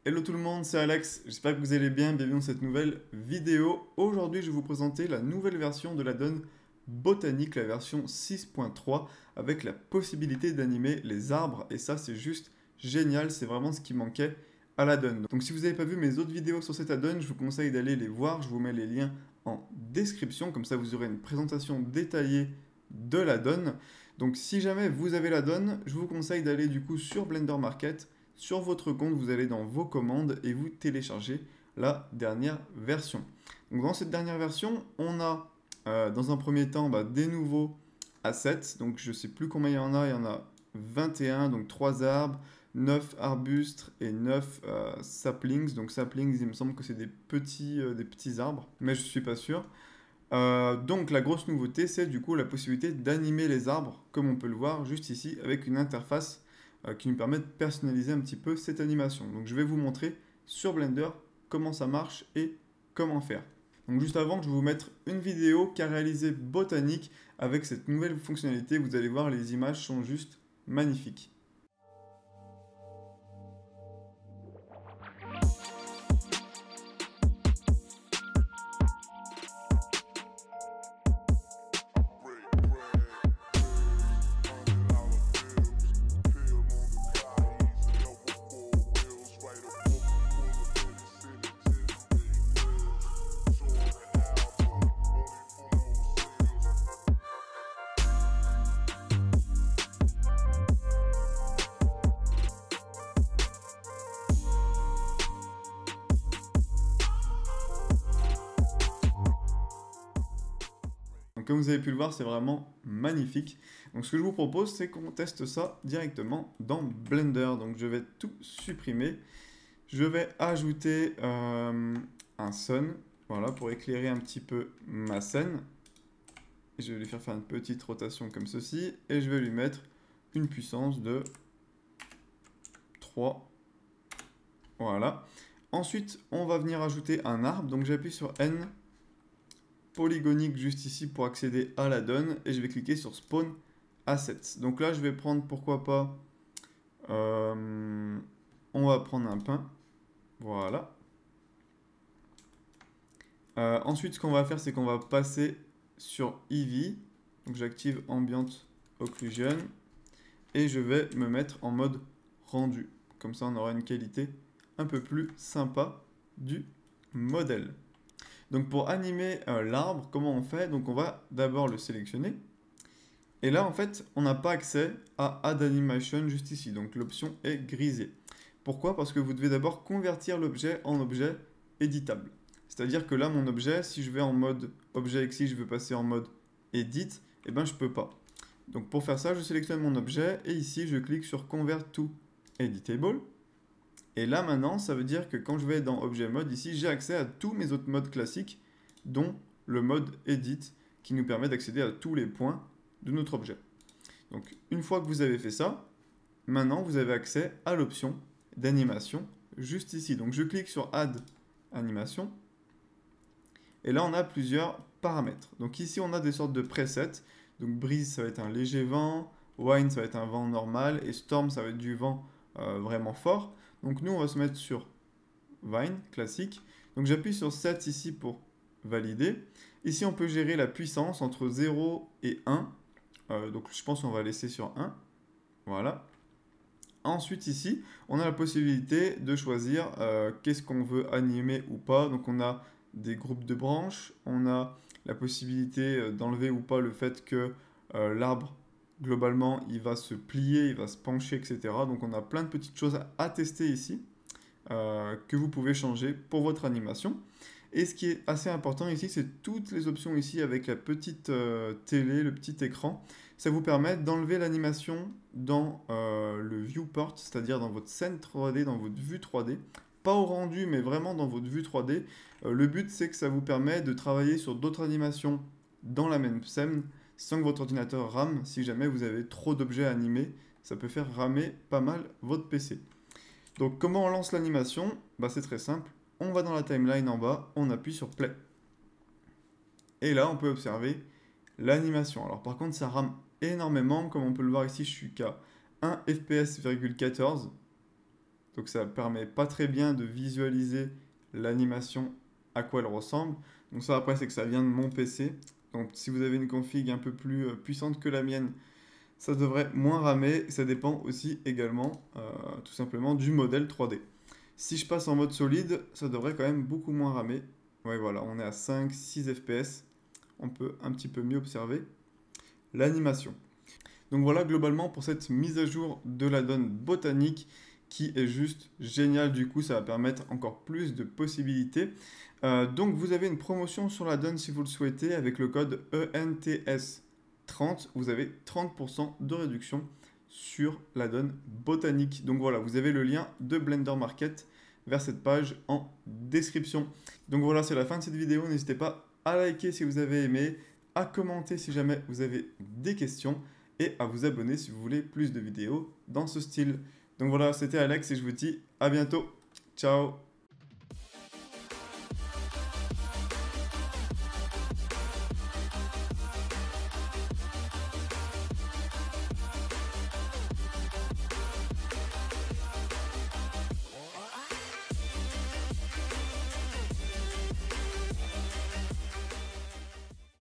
Hello tout le monde, c'est Alex, j'espère que vous allez bien, bienvenue dans cette nouvelle vidéo. Aujourd'hui je vais vous présenter la nouvelle version de l'addon botanique, la version 6.3, avec la possibilité d'animer les arbres, et ça c'est juste génial, c'est vraiment ce qui manquait à l'addon. Donc si vous n'avez pas vu mes autres vidéos sur cet addon, je vous conseille d'aller les voir, je vous mets les liens en description, comme ça vous aurez une présentation détaillée de l'addon. Donc si jamais vous avez l'addon, je vous conseille d'aller du coup sur Blender Market. Sur votre compte, vous allez dans vos commandes et vous téléchargez la dernière version. Donc dans cette dernière version, on a dans un premier temps des nouveaux assets. Donc je ne sais plus combien il y en a 21, donc 3 arbres, 9 arbustes et 9 saplings. Donc saplings, il me semble que c'est des petits arbres, mais je ne suis pas sûr. Donc la grosse nouveauté, c'est du coup la possibilité d'animer les arbres, comme on peut le voir juste ici, avec une interface qui nous permet de personnaliser un petit peu cette animation. Donc je vais vous montrer sur Blender comment ça marche et comment faire. Donc juste avant, je vais vous mettre une vidéo qu'a réalisé Botanique avec cette nouvelle fonctionnalité. Vous allez voir, les images sont juste magnifiques. Donc comme vous avez pu le voir, c'est vraiment magnifique. Donc ce que je vous propose, c'est qu'on teste ça directement dans Blender. Donc je vais tout supprimer. Je vais ajouter un sun, voilà, pour éclairer un petit peu ma scène. Et je vais lui faire une petite rotation comme ceci. Et je vais lui mettre une puissance de 3. Voilà. Ensuite, on va venir ajouter un arbre. Donc j'appuie sur N polygonique juste ici pour accéder à l'addon. Et je vais cliquer sur Spawn Assets. Donc là, je vais prendre, pourquoi pas, on va prendre un pin. Voilà. Ensuite, ce qu'on va faire, c'est qu'on va passer sur Eevee. Donc j'active Ambient Occlusion. Et je vais me mettre en mode rendu. Comme ça, on aura une qualité un peu plus sympa du modèle. Donc pour animer l'arbre, comment on fait? Donc on va d'abord le sélectionner. Et là, en fait, on n'a pas accès à Add Animation juste ici. Donc l'option est grisée. Pourquoi? Parce que vous devez d'abord convertir l'objet en objet éditable. C'est-à-dire que là, mon objet, si je vais en mode objet XY, je veux passer en mode edit, et ben je peux pas. Donc pour faire ça, je sélectionne mon objet et ici, je clique sur Convert to Editable. Et là maintenant, ça veut dire que quand je vais dans objet mode, ici, j'ai accès à tous mes autres modes classiques, dont le mode edit, qui nous permet d'accéder à tous les points de notre objet. Donc une fois que vous avez fait ça, maintenant vous avez accès à l'option d'animation juste ici. Donc je clique sur Add Animation. Et là, on a plusieurs paramètres. Donc ici, on a des sortes de presets. Donc breeze, ça va être un léger vent. Wind, ça va être un vent normal. Et storm, ça va être du vent vraiment fort. Donc nous, on va se mettre sur Vine, classique. Donc j'appuie sur Set ici pour valider. Ici, on peut gérer la puissance entre 0 et 1. Donc je pense qu'on va laisser sur 1. Voilà. Ensuite ici, on a la possibilité de choisir qu'est-ce qu'on veut animer ou pas. Donc on a des groupes de branches, on a la possibilité d'enlever ou pas le fait que l'arbre, globalement, il va se plier, il va se pencher, etc. Donc on a plein de petites choses à tester ici que vous pouvez changer pour votre animation. Et ce qui est assez important ici, c'est toutes les options ici avec la petite télé, le petit écran. Ça vous permet d'enlever l'animation dans le viewport, c'est-à-dire dans votre scène 3D, dans votre vue 3D. Pas au rendu, mais vraiment dans votre vue 3D. Le but, c'est que ça vous permet de travailler sur d'autres animations dans la même scène, sans que votre ordinateur rame. Si jamais vous avez trop d'objets animés, ça peut faire ramer pas mal votre PC. Donc comment on lance l'animation? C'est très simple. On va dans la timeline en bas, on appuie sur Play. Et là, on peut observer l'animation. Alors par contre, ça rame énormément. Comme on peut le voir ici, je suis qu'à 1 fps,14. Donc ça permet pas très bien de visualiser l'animation, à quoi elle ressemble. Donc ça après c'est que ça vient de mon PC. Donc si vous avez une config un peu plus puissante que la mienne, ça devrait moins ramer. Ça dépend aussi également tout simplement du modèle 3D. Si je passe en mode solide, ça devrait quand même beaucoup moins ramer. Ouais voilà, on est à 5-6 fps. On peut un petit peu mieux observer l'animation. Donc voilà globalement pour cette mise à jour de la donne botanique qui est juste géniale. Du coup, ça va permettre encore plus de possibilités. Donc vous avez une promotion sur la donne si vous le souhaitez avec le code ENTS30. Vous avez 30% de réduction sur la donne botanique. Donc voilà, vous avez le lien de Blender Market vers cette page en description. Donc voilà, c'est la fin de cette vidéo. N'hésitez pas à liker si vous avez aimé, à commenter si jamais vous avez des questions et à vous abonner si vous voulez plus de vidéos dans ce style. Donc voilà, c'était Alex et je vous dis à bientôt. Ciao!